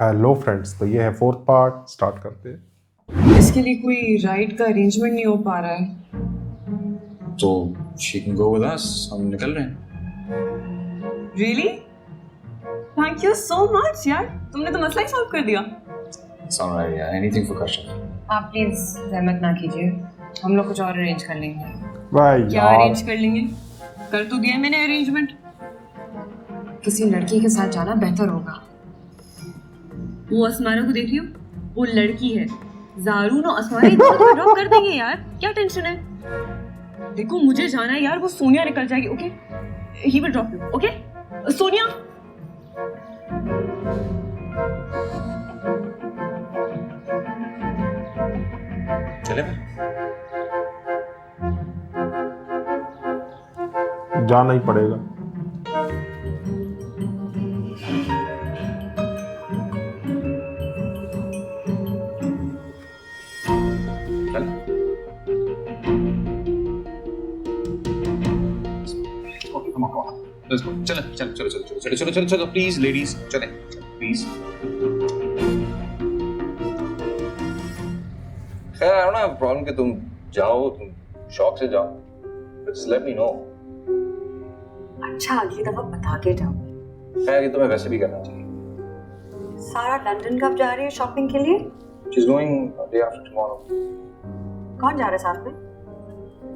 Hello friends, तो ये है फोर्थ पार्ट। स्टार्ट करते हैं। इसके लिए कोई राइड का अरेंजमेंट नहीं हो पा रहा है। तो she can go with us. हम निकल रहे हैं। Really? Thank you so much यार, तुमने तो मसला ही सॉल्व कर दिया। It's all right, yeah. Anything for Kashyap. आप प्लीज जहमत ना कीजिए, हम लोग कुछ और अरेंज कर लेंगे। भाई क्या यार, अरेंज कर लेंगे? कर तो दिया मैंने अरेंजमेंट। किसी लड़की के साथ जाना बेहतर होगा। वो असमारा को देख रही हो? वो लड़की है। जारून और असमारा इनको तो ड्रॉप कर देंगे यार, क्या टेंशन है? देखो मुझे जाना है यार, वो सोनिया निकल जाएगी। Okay, he will drop you. Okay Sonia. चले जाना ही पड़ेगा। चल। Okay, come on. Let's go. चलो, please, ladies, चलें, please. खैर, I don't have a problem कि तुम जाओ, तुम शौक से जाओ. But just let me know. अच्छा, अगली दफा बता के जाओ। खैर, ये तुम्हें वैसे भी करना चाहिए. सारा लंदन कब जा रही है शॉपिंग के लिए? She's going day after tomorrow. कौन जा रहा है साथ में?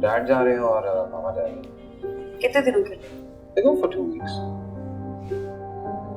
Dad जा रहे हैं और मामा जा रहे हैं. कितने दिनों के लिए? They go for 2 weeks.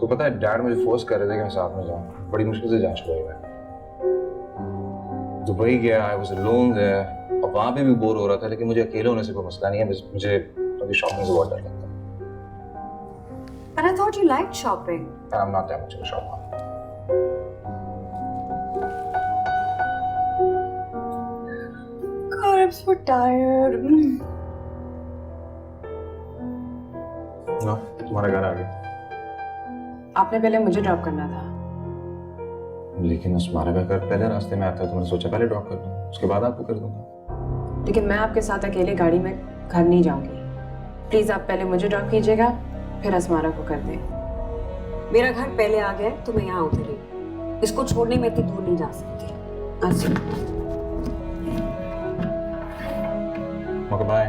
तो पता है, डैड मुझे फोर्स कर रहे थे कि मैं साथ में जाऊं. बड़ी मुश्किल से जा चुका हूं मैं. दुबई गया, I was alone there. और वहाँ पे भी बोर हो रहा था, लेकिन मुझे अकेले होने से कोई मसला नहीं है. बस मुझे अभी शॉपिंग से बहुत डर लगता है. But I thought you liked shopping. I'm not that much of a shopper. God, I'm so tired. No, तुम्हारा घर आ गया. आपने पहले मुझे ड्रॉप करना था। लेकिन तुम्हारा घर पहले रास्ते में आता है, तो मैंने सोचा पहले ड्रॉप कर दूं, उसके बाद आपको कर दूंगा. लेकिन मैं आपके साथ अकेले गाड़ी में घर नहीं जाऊंगी। प्लीज आप पहले मुझे ड्रॉप कीजिएगा, फिर असमारा को कर दें। मेरा घर पहले आ गया तो मैं यहाँ उतरी। इसको छोड़ने में इतनी दूर नहीं जा सकती। अच्छा, ओके, बाय.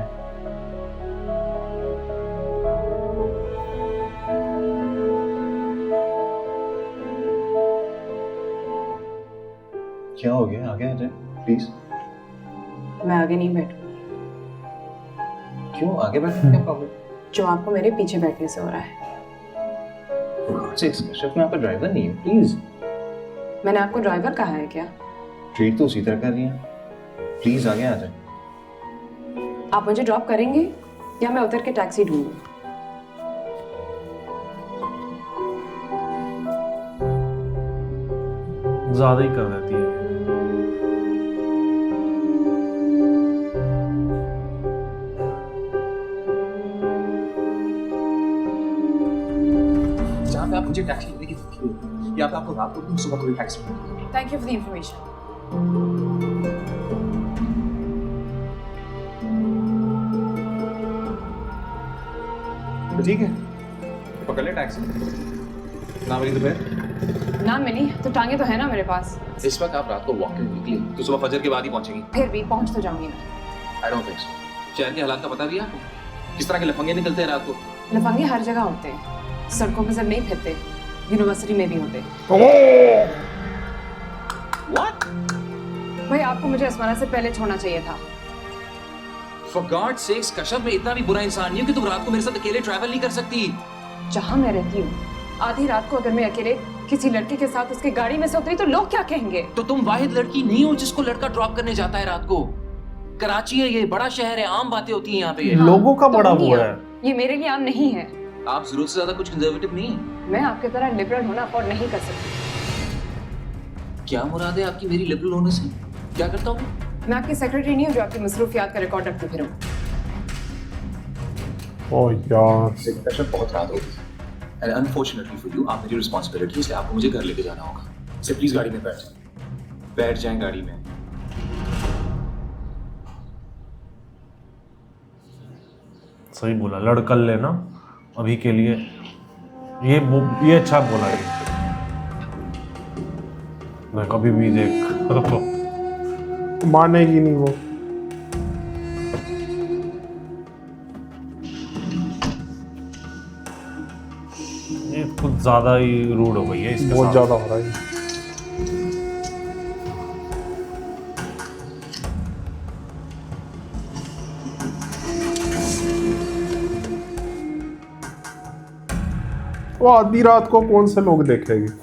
क्या हो गया? आगे आ जाए प्लीज. मैं आगे नहीं बैठूंगी। क्यों? आगे बैठने क्या प्रॉब्लम? जो आपको मेरे पीछे बैठने से हो रहा है। मैं आपका ड्राइवर नहीं हूँ, प्लीज. मैंने आपको ड्राइवर कहा है क्या? ट्रीट तो उसी तरह कर रही हैं. प्लीज आगे आ जाए. आप मुझे ड्रॉप करेंगे या मैं उतर के टैक्सी ढूंढूं? ज्यादा ही कर देती है। जहाँ पे आप मुझे टैक्सी लेने की धमकी दे, या फिर आपको रात को तुम सुबह कोई टैक्सी मिलेगी. Thank you for the information. तो ठीक है, पकड़ ले टैक्सी. ना मिली तो फिर? ना मिली तो टांगे तो है ना मेरे पास। इस वक्त आप रात को वॉकिंग निकली तो सुबह फजर के बाद ही पहुंचेंगी. फिर भी पहुंच तो जाऊंगी मैं। I don't think so. शहर के हालात का पता भी है आपको? किस तरह के लफंगे निकलते हैं रात को. लफंगे हर जगह होते हैं, सड़कों पे सब नहीं फिरते, यूनिवर्सिटी में भी होते। What? भाई आपको मुझे असमाना से पहले छोड़ना चाहिए था। For God's sakes, कश्यप, मैं इतना भी बुरा इंसान नहीं हूँ कि तुम रात को मेरे साथ अकेले ट्रैवल नहीं कर सकती. जहाँ मैं रहती हूँ, आधी रात को अगर मैं अकेले किसी लड़के के साथ उसकी गाड़ी में से उतरी तो लोग क्या कहेंगे? तो तुम वाहिद लड़की नहीं हो जिसको लड़का ड्रॉप करने जाता है रात को. कराची है, ये बड़ा शहर है, आम बातें होती हैं यहाँ पे. लोगों का तो बड़ा नहीं वो है। है। ये मेरे लिए आम नहीं है। आप जरूरत से ज्यादा कुछ कंजर्वेटिव नहीं है. मैं आपके तरह लिबरल होना अफोर्ड नहीं कर सकती। क्या मुराद है आपकी मेरी लिबरल होने से? क्या करता हूँ? मैं आपकी सेक्रेटरी नहीं हूँ जो आपकी मसरूफियात का रिकॉर्ड रखती फिरूं। ओह यार, कश्यप, बहुत रात हो गई. And unfortunately for you, आप मेरी रिस्पॉन्सिबिलिटी, इसलिए आपको मुझे घर लेके जाना होगा. से प्लीज गाड़ी में बैठ जाएं गाड़ी में. सही बोला, लड़कल लेना अभी के लिए। ये अच्छा बोला ये। मैं कभी भी देख मानेगी नहीं वो। ये कुछ ज्यादा ही रूड हो गई है इसके बहुत साथ। ज्यादा हो रहा है। वो आधी रात को कौन से लोग देखेंगे?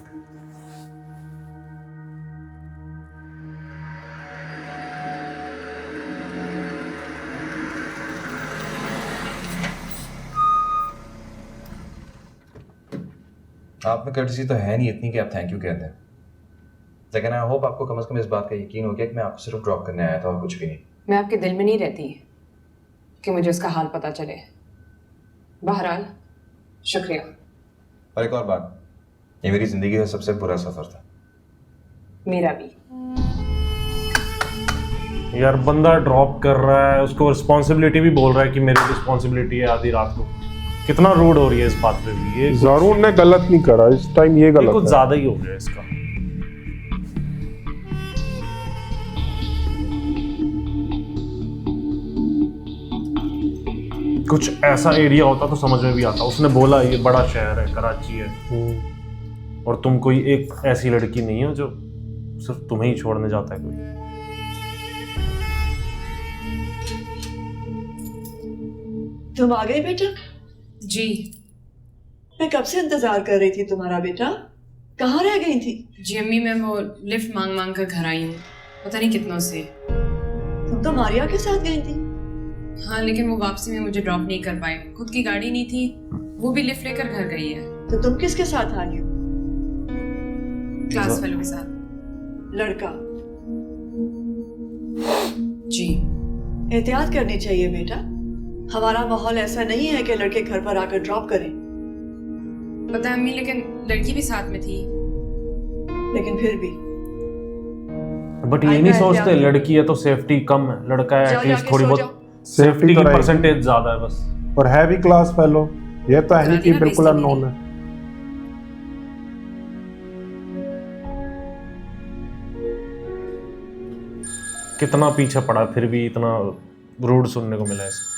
आप में कर्टसी तो है नहीं इतनी कि आप थैंक यू कहते हैं, लेकिन आई होप आपको कम से कम इस बात का यकीन हो गया कि मैं आपको सिर्फ ड्रॉप करने आया था और कुछ भी नहीं। मैं आपके दिल में नहीं रहती कि मुझे उसका हाल पता चले। बहरहाल शुक्रिया। और एक और बात, ये मेरी जिंदगी का सबसे बुरा सफर था। मेरा भी। यार बंदा ड्रॉप कर रहा है, उसको रिस्पॉन्सिबिलिटी भी बोल रहा है कि मेरी रिस्पॉन्सिबिलिटी है आधी रात को। कितना रूड हो रही है इस बात पे भी। ये ज़ारून ने गलत नहीं करा इस टाइम, ये गलत कुछ है। ज्यादा ही हो गया इसका। कुछ ऐसा एरिया होता तो समझ में भी आता। उसने बोला ये बड़ा शहर है, कराची है, और तुम कोई एक ऐसी लड़की नहीं हो जो सिर्फ तुम्हें ही छोड़ने जाता है कोई। तुम आ गए बेटा? जी मैं कब से इंतजार कर रही थी तुम्हारा बेटा। कहाँ रह गई थी? जी अम्मी, मैं वो लिफ्ट मांग मांग कर घर आई हूँ, पता नहीं कितनों से। तुम तो मारिया के साथ गई थी। हाँ, लेकिन वो वापसी में मुझे ड्रॉप नहीं कर पाए। खुद की गाड़ी नहीं थी, वो भी लिफ्ट लेकर घर गई है। तो तुम किसके साथ आई हो? क्लास फेलो के साथ। लड़का? जी एहतियात करनी चाहिए बेटा। हमारा माहौल ऐसा नहीं है कि लड़के घर पर आकर ड्रॉप करें। पता है अम्मी, लेकिन लड़की भी साथ में थी। लेकिन फिर भी बट ये नहीं सोचते लड़की है तो सेफ्टी कम है, लड़का है जाओ, एटलीस्ट जाके थोड़ी सो बहुत जाओ। सेफ्टी तो की रहेगी। परसेंटेज ज्यादा है बस। और है भी क्लास फेलो, ये तो है नहीं कि गाली ना बिल्कुल बेइज्जती अननोन है। कितना पीछे पड़ा फिर भी इतना रूड सुनने को मिला इसको।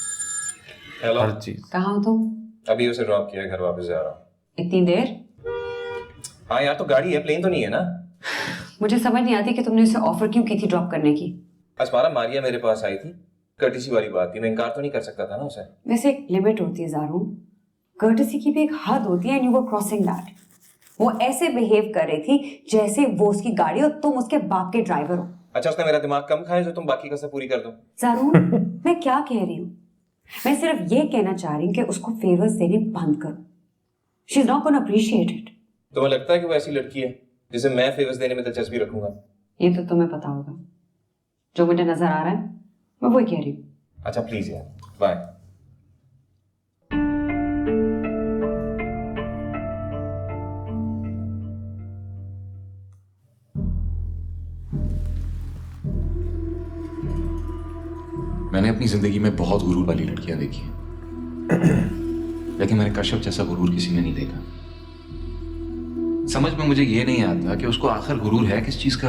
हेलो, हर चीज। कहाँ हो तुम? अभी उसे ड्रॉप किया, घर वापस जा रहा हूँ। इतनी देर? हाँ यार, तो गाड़ी है, प्लेन तो नहीं है ना। मुझे समझ नहीं आती कि तुमने उसे ऑफर क्यों की थी ड्रॉप करने की। असमारा मारिया मेरे पास आई थी, कर्टिसी वाली बात थी, मैं इनकार तो नहीं कर सकता था ना उसे। वैसे एक लिमिट होती है ज़ारून, कर्टसी की भी एक हद होती है, and you were crossing that. वो ऐसे बिहेव कर रही थी जैसे वो उसकी गाड़ी और तुम उसके बाप के ड्राइवर हो। अच्छा, उसने मेरा दिमाग कम खाया जो तुम बाकी कसर पूरी कर दो। ज़ारून, मैं क्या कह रही हूँ, मैं सिर्फ ये कहना चाह रही हूँ कि उसको फेवर्स देने बंद करो। She is not gonna appreciate it. तुम्हें लगता है कि वो ऐसी लड़की है जिसे मैं फेवर्स देने में दिलचस्पी रखूंगा? ये तो तुम्हें पता होगा, जो मुझे नजर आ रहा है मैं वही कह रही हूँ। अच्छा प्लीज यार, बाय। मैंने अपनी जिंदगी में बहुत गुरूर वाली लड़कियां देखी लेकिन मैंने कश्यप जैसा गुरूर किसी में नहीं देखा। समझ में मुझे ये नहीं आता कि उसको आखिर गुरूर है किस चीज का।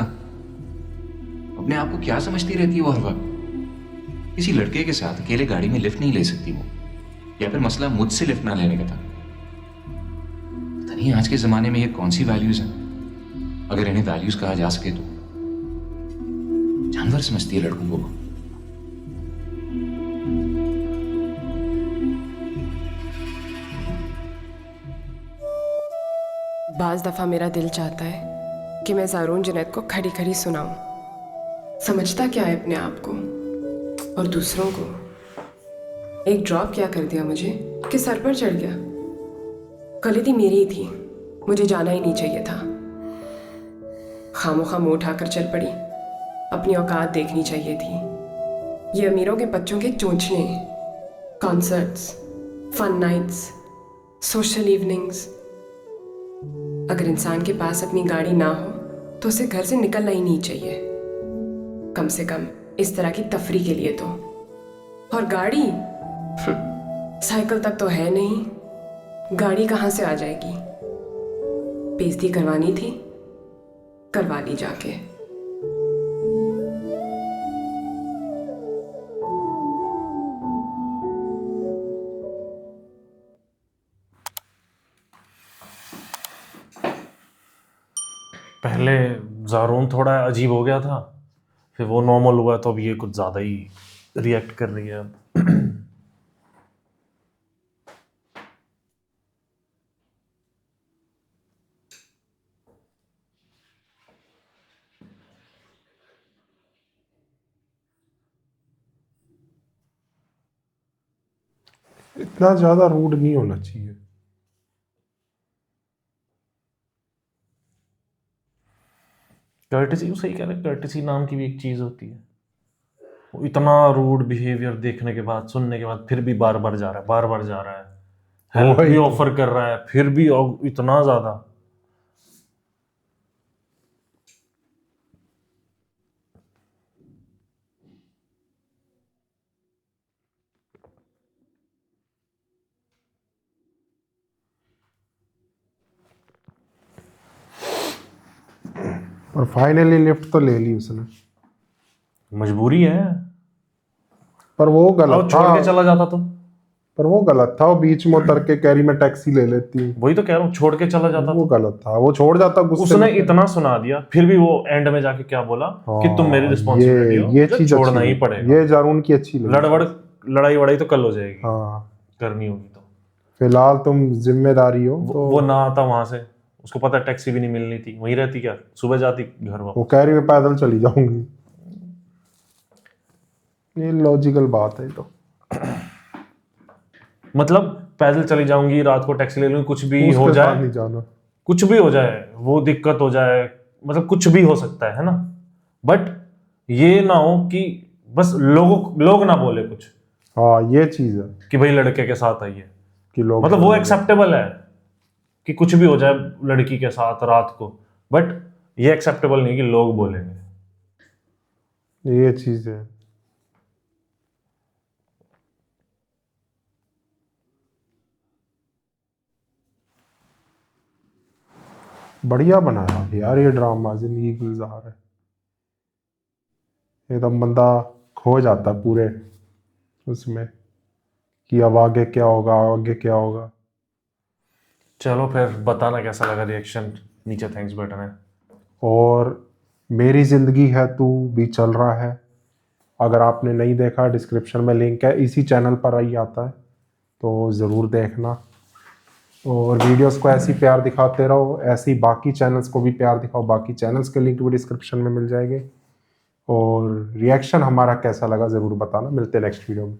अपने आप को क्या समझती रहती है वो हर वक्त। किसी लड़के के साथ अकेले गाड़ी में लिफ्ट नहीं ले सकती वो, या फिर मसला मुझसे लिफ्ट ना लेने का था। पता नहीं आज के जमाने में ये कौन सी वैल्यूज हैं, अगर इन्हें वैल्यूज कहा जा सके तो। जानवर समझती है लड़कों को। बाज़ दफ़ा मेरा दिल चाहता है कि मैं ज़ारून जुनैद को खड़ी खड़ी सुनाऊं। समझता क्या है अपने आप को और दूसरों को। एक ड्रॉप क्या कर दिया मुझे कि सर पर चढ़ गया। गलती मेरी ही थी, मुझे जाना ही नहीं चाहिए था। खामोखा मुंह उठाकर चल पड़ी, अपनी औकात देखनी चाहिए थी। ये अमीरों के बच्चों के चोंचने, concerts, fun nights, social evenings. अगर इंसान के पास अपनी गाड़ी ना हो तो उसे घर से निकलना ही नहीं चाहिए, कम से कम इस तरह की तफरी के लिए तो। और गाड़ी साइकिल तक तो है नहीं, गाड़ी कहाँ से आ जाएगी। बेइज्जती करवानी थी, करवा ली जाके। पहले जारून थोड़ा अजीब हो गया था, फिर वो नॉर्मल हुआ, तो अब ये कुछ ज़्यादा ही रिएक्ट कर रही है अब। इतना ज्यादा रूड नहीं होना चाहिए। कर्टिसी, सही कह रहे, कर्टिसी नाम की भी एक चीज़ होती है। वो इतना रूड बिहेवियर देखने के बाद, सुनने के बाद, फिर भी बार बार जा रहा है, बार बार जा रहा है, हेल्प भी ऑफर कर रहा है, फिर भी इतना ज़्यादा। और फाइनली लिफ्ट तो ले ली उसने, मजबूरी है। पर वो अब गलत छोड़ था। के चला जाता तो। पर वो गलत था, वो बीच में उतर के कैरी में टैक्सी ले लेती। वही तो कह रहा हूँ, छोड़ के चला जाता वो तो। गलत था, वो छोड़ जाता गुस्से उसने में। इतना सुना दिया, फिर भी वो एंड में जाके क्या बोला कि तुम मेरी रिस्पॉन्सिबिलिटी हो, ये मुझे चीज छोड़ना अच्छी ही लगी। पड़ेगा। ये जारून की अच्छी लगी। लड़ाई वड़ाई तो कल हो जाएगी, हाँ, करनी होगी तो। फिलहाल तुम जिम्मेदारी हो तो। वो ना आता वहां से, उसको पता टैक्सी भी नहीं मिलनी थी, वहीं रहती, क्या सुबह जाती घर वापस। वो कैरी में पैदल चली जाऊंगी। ये लॉजिकल बात है तो। मतलब पैदल चली जाऊंगी, रात को टैक्सी ले लूंगी, कुछ भी उसके हो साथ जाए, नहीं जाना। कुछ भी हो जाए, वो दिक्कत हो जाए, मतलब कुछ भी हो सकता है ना। बट ये ना हो कि बस लोग ना बोले कुछ हाँ, ये चीज है कि भाई लड़के के साथ आई है, कि लोग मतलब वो एक्सेप्टेबल है कि कुछ भी हो जाए लड़की के साथ रात को, बट ये एक्सेप्टेबल नहीं कि लोग बोलेंगे। ये चीज है। बढ़िया बनाया यार ये ड्रामा, जिंदगी गुलजार है। एकदम बंदा खो जाता है पूरे उसमें कि अब आगे क्या होगा, आगे क्या होगा। चलो फिर बताना कैसा लगा रिएक्शन, नीचे थैंक्स बटन है। और मेरी जिंदगी है तू भी चल रहा है, अगर आपने नहीं देखा डिस्क्रिप्शन में लिंक है, इसी चैनल पर ही आता है, तो ज़रूर देखना। और वीडियोस को ऐसे ही प्यार दिखाते रहो, ऐसे ही बाकी चैनल्स को भी प्यार दिखाओ, बाकी चैनल्स के लिंक भी डिस्क्रिप्शन में मिल जाएंगे। और रिएक्शन हमारा कैसा लगा ज़रूर बताना। मिलते हैं नेक्स्ट वीडियो में।